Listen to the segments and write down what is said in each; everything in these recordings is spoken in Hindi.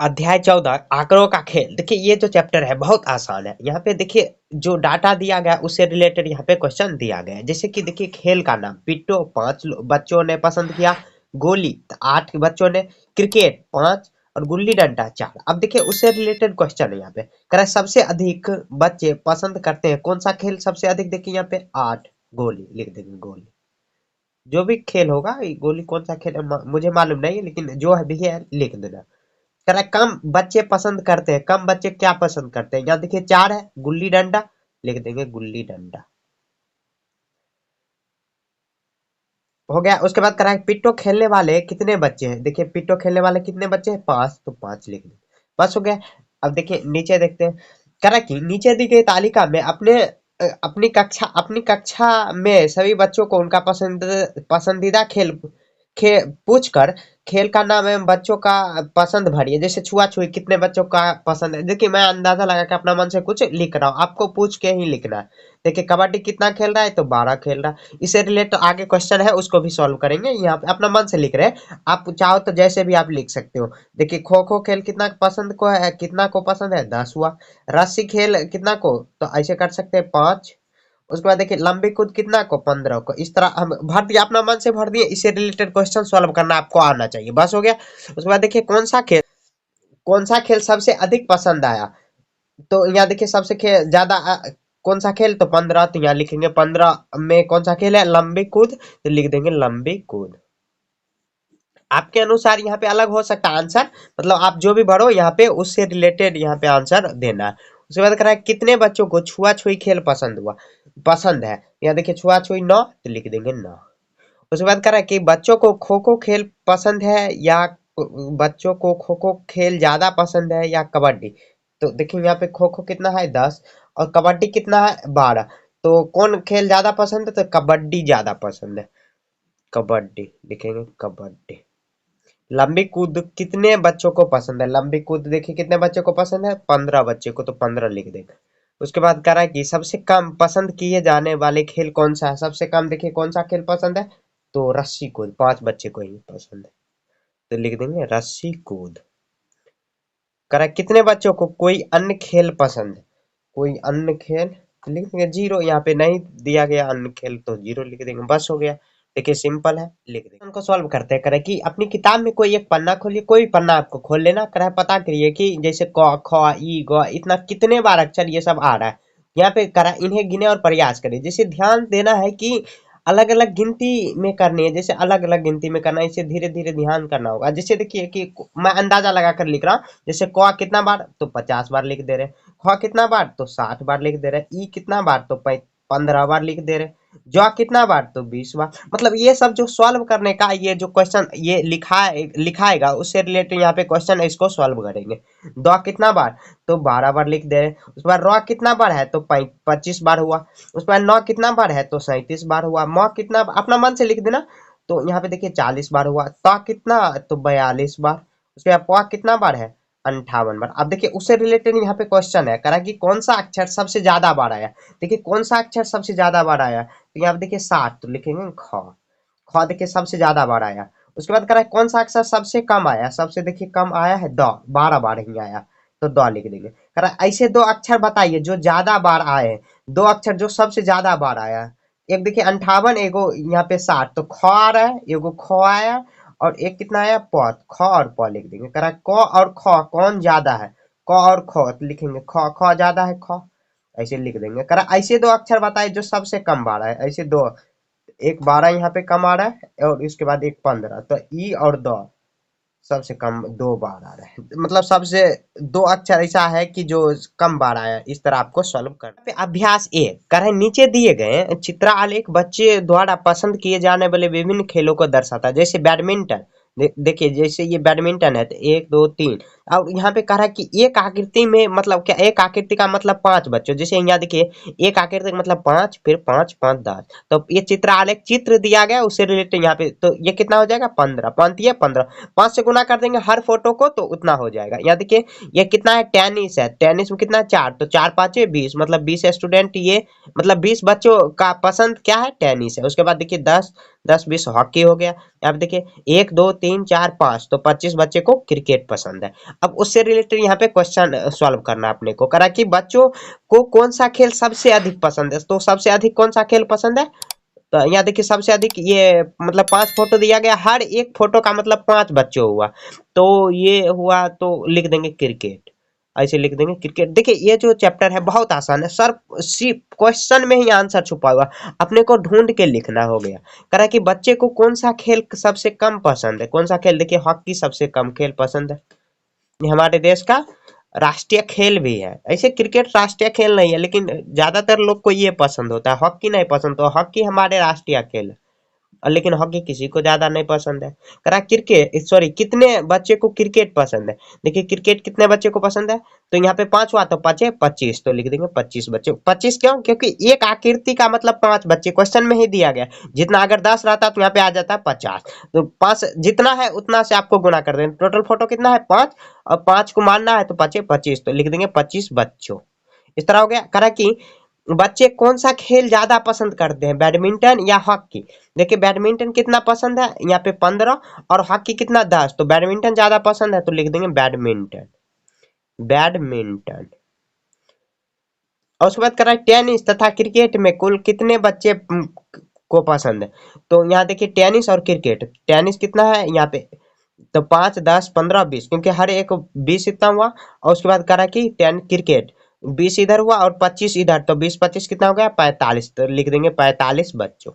अध्याय 14 आंकड़ों का खेल। देखिए ये जो चैप्टर है बहुत आसान है। यहाँ पे देखिए जो डाटा दिया गया उससे रिलेटेड यहाँ पे क्वेश्चन दिया गया है। जैसे कि देखिए खेल का नाम पिट्टो 5 बच्चों ने पसंद किया, गोली 8 बच्चों ने, क्रिकेट 5 और गुल्ली डंडा 4। अब देखिए उससे रिलेटेड क्वेश्चन है यहाँ पे कह रहा है सबसे अधिक बच्चे पसंद करते हैं कौन सा खेल सबसे अधिक। देखिए यहाँ पे 8 गोली लिख देंगे। गोली जो भी खेल होगा गोली कौन सा खेल है मुझे मालूम नहीं है, लेकिन जो भी है लिख देना। कह रहा है कम बच्चे पसंद करते हैं, कम बच्चे क्या पसंद करते हैं। यहाँ देखिए 4 है, गुल्ली डंडा लिख देंगे। गुल्ली डंडा हो गया। उसके बाद कह रहा है पिट्टो खेलने वाले कितने बच्चे हैं। देखिए पिट्टो खेलने वाले कितने बच्चे हैं 5, तो 5 लिख देंगे। बस हो गया। अब देखिए नीचे देखते हैं। कह रहा है कि नीचे दी गई तालिका में अपनी कक्षा में सभी बच्चों को उनका पसंदीदा खेल पूछ कर खेल का नाम एवं बच्चों का पसंद भरिए। जैसे छुआ-छुई कितने बच्चों का पसंद है। देखिए मैं अंदाजा लगा के अपना मन से कुछ लिख रहा हूँ, आपको पूछ के ही लिखना है। देखिए कबड्डी कितना खेल रहा है, तो 12 खेल रहा है। इससे रिलेटेड आगे क्वेश्चन है उसको भी सॉल्व करेंगे। यहाँ पे अपना मन से लिख रहे हैं, आप चाहो तो जैसे भी आप लिख सकते हो। देखिए खो खो खेल कितना को पसंद है 10 हुआ। रस्सी खेल कितना को, तो ऐसे कर सकते हैं 5। उसके बाद देखिए लंबी कूद कितना को 15 को। इस तरह हम भर दिया, अपना मन से भर दिए। इससे रिलेटेड क्वेश्चन सॉल्व करना आपको आना चाहिए। बस हो गया। उसके बाद देखिए कौन सा खेल सबसे अधिक पसंद आया। तो यहाँ देखिए सबसे ज्यादा कौन सा खेल, तो 15। तो यहाँ लिखेंगे 15 में कौन सा खेल है, लंबी कूद, तो लिख देंगे लंबी कूद। आपके अनुसार यहाँ पे अलग हो सकता है आंसर, मतलब आप जो भी भरो यहाँ पे उससे रिलेटेड यहाँ पे आंसर देना है। उसके बाद कह रहा है कितने बच्चों को छुआ छुई खेल पसंद है। यहाँ देखिए छुआ छुई 9, तो लिख देंगे 9। उसके बाद कह रहा है कि बच्चों को खो खो खेल पसंद है या बच्चों को खो खो खेल ज्यादा पसंद है या कबड्डी। तो देखिए यहाँ पे खो खो कितना है 10 और कबड्डी कितना है 12। तो कौन खेल ज्यादा पसंद है, तो कबड्डी ज्यादा पसंद है। कबड्डी लिखेंगे कबड्डी। लंबी कूद कितने बच्चों को पसंद है। लंबी कूद देखिए कितने बच्चों को पसंद है 15 बच्चे को, तो 15 लिख देंगे। उसके बाद कह रहा है कि सबसे कम पसंद किए जाने वाले खेल कौन सा है। सबसे कम देखिए कौन सा खेल पसंद है, तो रस्सी कूद 5 बच्चे को ही पसंद है, तो लिख देंगे रस्सी कूद। कह रहा है कितने बच्चों को कोई अन्य खेल पसंद है। कोई अन्य खेल, तो लिख देंगे 0। यहाँ पे नहीं दिया गया अन्य खेल, तो 0 लिख देंगे। बस हो गया। देखिए सिंपल है, लिख देंगे। उनको सॉल्व करते हैं। करे कि अपनी किताब में कोई एक पन्ना खोलिए, कोई पन्ना आपको खोल लेना। करे पता करिए कि जैसे क ख ई ग इतना कितने बार अक्षर ये सब आ रहा है। यहाँ पे करा इन्हें गिने और प्रयास करें। जैसे ध्यान देना है कि अलग अलग गिनती में करनी है। जैसे अलग अलग गिनती में करना है, इसे धीरे धीरे ध्यान करना होगा। जैसे देखिए कि मैं अंदाजा लगा कर लिख रहा हूँ। जैसे क कितना बार, तो 50 बार लिख दे रहे। ख कितना बार, तो 60 बार लिख दे रहे। ई कितना बार, तो 15 बार लिख दे रहे। जॉ कितना बार, तो 20 बार। मतलब ये सब जो सॉल्व करने का ये जो क्वेश्चन ये लिखाएगा उससे रिलेटेड यहाँ पे क्वेश्चन है, इसको सॉल्व करेंगे। द कितना बार, तो 12 बार लिख दे रहे। उसके बाद र कितना बार है, तो 25 बार हुआ। उसके बाद न कितना बार है, तो 37 बार हुआ। म कितना, अपना मन से लिख देना। तो यहाँ पे देखिए 40 बार हुआ। त कितना, तो 42 बार। उसके बाद प कितना बार है, 58 बार। अब देखिए उससे रिलेटेड यहाँ पे क्वेश्चन है करा कि कौन सा अक्षर सबसे ज्यादा बार आया। देखिए कौन सा अक्षर सबसे ज्यादा बार आया, तो यहाँ पे देखिए 60, तो लिखेंगे ख। ख देखिए सबसे ज्यादा बार आया। उसके बाद कह रहा है कौन सा अक्षर सबसे कम आया। सबसे देखिए कम आया है द, 12 बार ही आया, तो द लिख देंगे। कह रहा है ऐसे दो अक्षर बताइए जो ज्यादा बार आए। दो अक्षर जो सबसे ज्यादा बार आया। एक देखिए 58, एगो यहाँ पे 60, तो ख आ रहा है, एगो ख आया और एक कितना आया प। ख और प लिख देंगे। कह रहा है क और ख कौन ज्यादा है, क और ख, तो लिखेंगे ख। ख ज्यादा है ख, ऐसे लिख देंगे। कह रहा ऐसे दो अक्षर बताए जो सबसे कम बार आए। ऐसे दो, एक 12 यहाँ पे कम आ रहा है और इसके बाद एक 15, तो ई और द सबसे कम 2 बार आ रहा है। मतलब सबसे दो अक्षर ऐसा है कि जो कम बार आया। इस तरह आपको सॉल्व करना है। अभ्यास ए कर रहे नीचे दिए गए चित्र आलेख बच्चे द्वारा पसंद किए जाने वाले विभिन्न खेलों को दर्शाता है। जैसे बैडमिंटन, देखिए जैसे ये बैडमिंटन है तो 1 2 3। अब यहाँ पे कह रहा है कि एक आकृति में मतलब क्या, एक आकृति का मतलब 5 बच्चों। जैसे यहाँ देखिए एक आकृति का मतलब 5, फिर 5 5 10। तो ये चित्र आलेख चित्र दिया गया उससे रिलेटेड यहाँ पे, तो ये कितना हो जाएगा 15। 5 ये 15, 5 से गुना कर देंगे हर फोटो को, तो उतना हो जाएगा। यहाँ देखिए ये कितना है टेनिस है। टेनिस में कितना है 4, तो 4 5 20, मतलब 20 स्टूडेंट ये मतलब 20 बच्चों का पसंद क्या है टेनिस है। उसके बाद देखिए 10 10 20 हॉकी हो गया। यहाँ पे देखिए 1 2 3 4 5 तो 25 बच्चे को क्रिकेट पसंद है। अब उससे रिलेटेड यहाँ पे क्वेश्चन सॉल्व करना अपने को करा कि बच्चों को कौन सा खेल सबसे अधिक पसंद है, तो सबसे अधिक कौन सा खेल पसंद है, तो यहाँ देखिए सबसे अधिक ये मतलब 5 फोटो दिया गया, हर एक फोटो का मतलब 5 बच्चे हुआ, तो ये हुआ तो लिख देंगे क्रिकेट, ऐसे लिख देंगे क्रिकेट। देखिए ये जो चैप्टर है बहुत आसान है सर, सिर्फ क्वेश्चन में ही आंसर छुपा हुआ, अपने को ढूंढ के लिखना हो गया। करा कि बच्चे को कौन सा खेल सबसे कम पसंद है, कौन सा खेल, देखिए हॉकी सबसे कम खेल पसंद है, ये हमारे देश का राष्ट्रीय खेल भी है। ऐसे क्रिकेट राष्ट्रीय खेल नहीं है, लेकिन ज्यादातर लोग को ये पसंद होता है, हॉकी नहीं पसंद, तो हॉकी हमारे राष्ट्रीय खेल है। लेकिन हॉकी किसी को ज्यादा नहीं पसंद है। करा क्रिकेट सॉरी कितने बच्चे को क्रिकेट पसंद है, देखिए क्रिकेट कितने बच्चे को पसंद है, तो यहाँ पे 5 हुआ तो 5 25, तो लिख देंगे 25 बच्चे। 25 क्यों, क्योंकि एक आकृति का मतलब 5 बच्चे क्वेश्चन में ही दिया गया, जितना अगर 10 रहता तो यहाँ पे आ जाता 50, तो 5 जितना है उतना से आपको गुना कर देंगे, टोटल फोटो कितना है 5, और 5 को मानना है तो 5 25, तो लिख देंगे 25 बच्चों। इस तरह हो गया। करा कि बच्चे कौन सा खेल ज्यादा पसंद करते हैं, बैडमिंटन या हॉकी, देखिए बैडमिंटन कितना पसंद है यहाँ पे 15 और हॉकी कितना 10, तो बैडमिंटन ज्यादा पसंद है तो लिख देंगे बैडमिंटन, बैडमिंटन। और उसके बाद कर रहा है टेनिस तथा क्रिकेट में कुल कितने बच्चे को पसंद है, तो यहाँ देखिए टेनिस और क्रिकेट, टेनिस कितना है यहाँ पे तो 5 10 15 20, क्योंकि हर एक 20 इतना हुआ, और उसके बाद करा कि 10 क्रिकेट 20 इधर हुआ और 25 इधर, तो 20 25 कितना हो गया 45, तो लिख देंगे 45 बच्चों।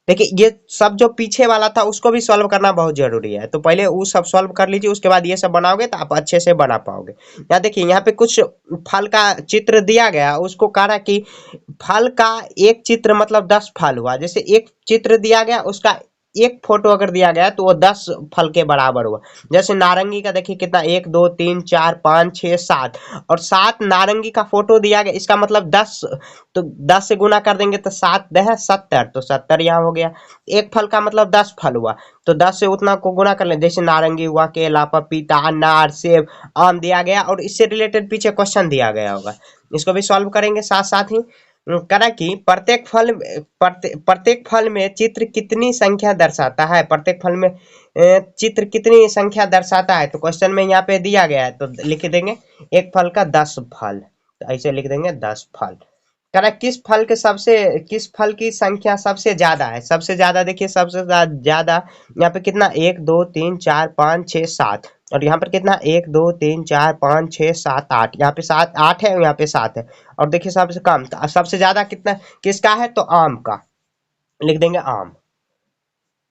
देखिए ये सब जो पीछे वाला था उसको भी सॉल्व करना बहुत जरूरी है, तो पहले वो सब सॉल्व कर लीजिए, उसके बाद ये सब बनाओगे तो आप अच्छे से बना पाओगे। यहाँ देखिए यहाँ पे कुछ फल का चित्र दिया गया, उसको कहा कि फल का एक चित्र मतलब 10 फल हुआ, जैसे एक चित्र दिया गया उसका एक फोटो अगर दिया गया तो वो 10 फल के बराबर हुआ। जैसे नारंगी का देखिए कितना 1 2 3 4 5 6 7, और 7 नारंगी का फोटो दिया गया, इसका मतलब 10, तो 10 से गुना कर देंगे तो 7 10 70, तो 70 यहाँ हो गया। एक फल का मतलब 10 फल हुआ, तो 10 से उतना को गुना कर लें, जैसे नारंगी हुआ, केला, पपीता, अनार, सेब, आम दिया गया, और इससे रिलेटेड पीछे क्वेश्चन दिया गया होगा, इसको भी सॉल्व करेंगे साथ साथ ही। करा कि प्रत्येक फल में चित्र कितनी संख्या दर्शाता है, प्रत्येक फल में चित्र कितनी संख्या दर्शाता है, तो क्वेश्चन में यहाँ पे दिया गया है तो लिख देंगे एक फल का 10 फल, तो ऐसे लिख देंगे 10 फल। करा किस फल की संख्या सबसे ज्यादा है, सबसे ज्यादा देखिए सबसे ज्यादा यहाँ पे कितना 1 2 3 4 5 6 7, और यहाँ पर कितना 1 2 3 4 5 6 7 8, यहाँ पे 7 8 है और यहाँ पे 7 है, और देखिए सबसे कम सबसे ज्यादा कितना किसका है, तो आम का, लिख देंगे आम,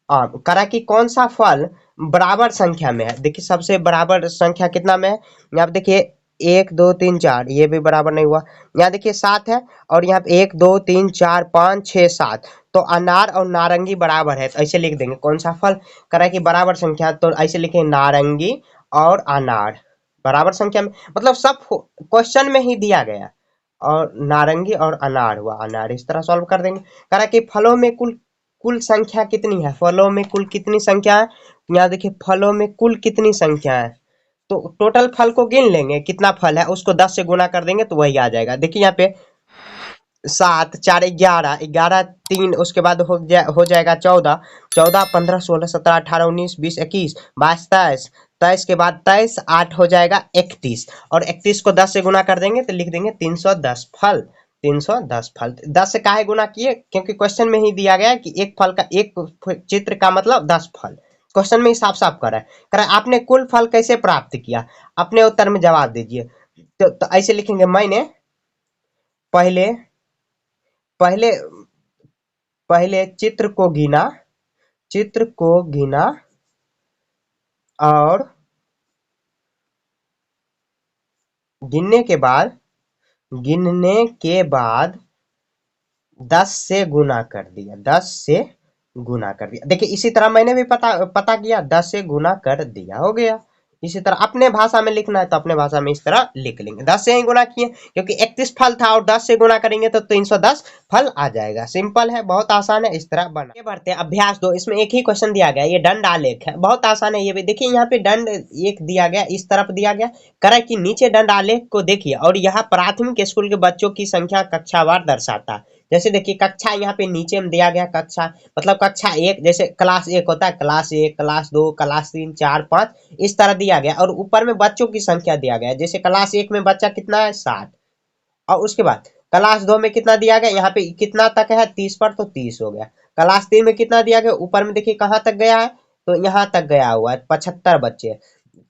आम। करा कि कौन सा फल बराबर संख्या में है, देखिए सबसे बराबर संख्या कितना में है, यहाँ पे देखिए 1 2 3 4, ये भी बराबर नहीं हुआ, यहाँ देखिए 7 है, और यहाँ पे 1 2 3 4 5 6 7, तो अनार और नारंगी बराबर है, तो ऐसे लिख देंगे कौन सा फल करा कि बराबर संख्या, तो ऐसे लिखे नारंगी और अनार बराबर संख्या में, मतलब सब क्वेश्चन में ही दिया गया, और नारंगी और अनार हुआ अनार, इस तरह सॉल्व कर देंगे। करा कि फलों में कुल कुल संख्या कितनी है, फलों में कुल कितनी संख्या है, यहाँ देखिए फलों में कुल कितनी संख्या है, तो टोटल फल को गिन लेंगे कितना फल है, उसको 10 से गुना कर देंगे तो वही आ जाएगा। देखिए यहाँ पे 7 4 11 11 3, उसके बाद हो जाएगा 14 14 15 16 17 18 19 20 21 22 23 23 के बाद 23 8 हो जाएगा 31, और 31 को 10 से गुना कर देंगे तो लिख देंगे 310 फल, 310 फल। 10 से काहे गुना किए, क्योंकि क्वेश्चन में ही दिया गया है कि एक फल का एक चित्र का मतलब 10 फल, क्वेश्चन में ही साफ साफ कर रहा है। आपने कुल फल कैसे प्राप्त किया, अपने उत्तर में जवाब दीजिए, तो ऐसे लिखेंगे मैंने पहले पहले पहले चित्र को गिना और गिनने के बाद 10 से गुना कर दिया, 10 से गुना कर दिया। देखिए इसी तरह मैंने भी पता किया, 10 से गुना कर दिया, हो गया। इसी तरह अपने भाषा में लिखना है तो अपने भाषा में इस तरह लिख लेंगे, 10 से ही गुना किए क्योंकि 31 फल था और 10 से गुना करेंगे तो 310 फल आ जाएगा। सिंपल है, बहुत आसान है, इस तरह बना। आगे बढ़ते हैं अभ्यास 2, इसमें एक ही क्वेश्चन दिया गया, ये दंड आलेख है, बहुत आसान है ये भी। देखिए यहाँ पे दंड एक दिया गया, इस तरफ दिया गया, करा कि नीचे दंड आलेख को देखिए, और यहाँ प्राथमिक स्कूल के बच्चों की संख्या कक्षावार दर्शाता है, जैसे देखिए कक्षा यहाँ पे नीचे में दिया गया कक्षा, मतलब कक्षा 1 जैसे क्लास 1 होता है, क्लास 1, क्लास 2, क्लास 3, 4, 5 इस तरह दिया गया, और ऊपर में बच्चों की संख्या दिया गया है। जैसे क्लास 1 में बच्चा कितना है 60, और उसके बाद क्लास 2 में कितना दिया गया, यहाँ पे कितना तक है 30 पर, तो 30 हो गया। क्लास 3 में कितना दिया गया, ऊपर में देखिए कहाँ तक गया है, तो यहाँ तक गया हुआ है 75 बच्चे।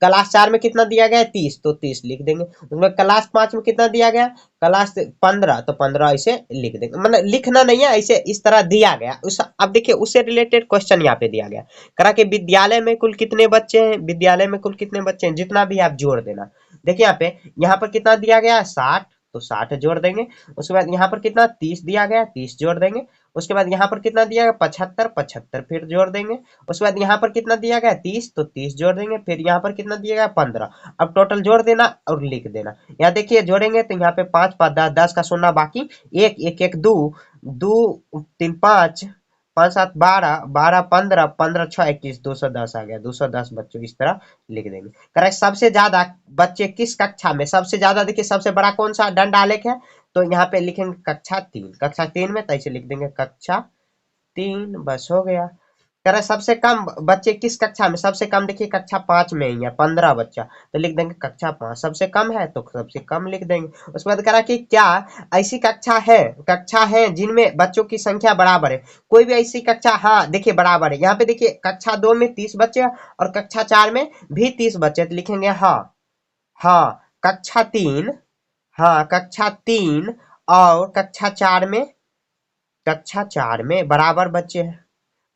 क्लास 4 में कितना दिया गया है 30, तो 30 लिख देंगे। उसमें क्लास 5 में कितना दिया गया, क्लास 15, तो 15 ऐसे लिख देंगे। मतलब लिखना नहीं है, ऐसे इस तरह दिया गया उस। अब देखिए उससे रिलेटेड क्वेश्चन यहाँ पे दिया गया, करा के विद्यालय में कुल कितने बच्चे हैं, विद्यालय में कुल कितने बच्चे हैं, जितना भी आप जोड़ देना। देखिए यहाँ पर कितना दिया गया है 60, तो 60 जोड़ देंगे। उसके बाद यहाँ पर कितना 30 दिया गया, 30 जोड़ देंगे। उसके बाद यहाँ पर कितना दिया गया 75, 75 फिर जोड़ देंगे। उसके बाद यहाँ पर कितना दिया गया 30, तो 30 जोड़ देंगे। फिर यहाँ पर कितना दिया गया 15। अब टोटल जोड़ देना और लिख देना। यहाँ देखिए जोड़ेंगे तो यहाँ पे 5 5 10, 10 का शून्य बाकी, 1 1 1 2, 2 3 5, 5 7 12, 12 15, 15 6 21, 210 आ गया। 210 बच्चों इस तरह लिख देंगे। करेक्ट। सबसे ज्यादा बच्चे किस कक्षा में, सबसे ज्यादा देखिए सबसे बड़ा कौन सा दंड आलेख है, तो यहाँ पे लिखेंगे कक्षा 3। कक्षा 3 में तो ऐसे लिख देंगे कक्षा 3, बस हो गया। कह रहा है सबसे कम बच्चे किस कक्षा में, सबसे कम देखिए कक्षा 5 में ही है 15 बच्चा, तो लिख देंगे कक्षा 5। सबसे कम है तो सबसे कम लिख देंगे। उसके बाद कह रहा है कि क्या ऐसी कक्षा है जिनमें बच्चों की संख्या बराबर है, कोई भी ऐसी कक्षा, हाँ देखिए बराबर है। यहाँ पे देखिए कक्षा 2 में 30 बच्चे और कक्षा 4 में भी 30 बच्चे, तो लिखेंगे हाँ, हाँ कक्षा 3, हाँ कक्षा 3 और कक्षा 4 में बराबर बच्चे हैं।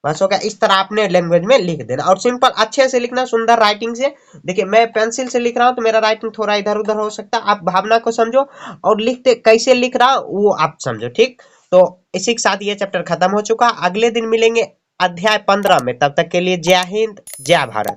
बस हो गया। इस तरह अपने लैंग्वेज में लिख देना, और सिंपल अच्छे से लिखना, सुंदर राइटिंग से। देखिए मैं पेंसिल से लिख रहा हूँ तो मेरा राइटिंग थोड़ा इधर उधर हो सकता है, आप भावना को समझो और लिखते कैसे लिख रहा हूँ वो आप समझो, ठीक। तो इसी के साथ ये चैप्टर खत्म हो चुका। अगले दिन मिलेंगे अध्याय 15 में, तब तक के लिए जय हिंद, जय भारत।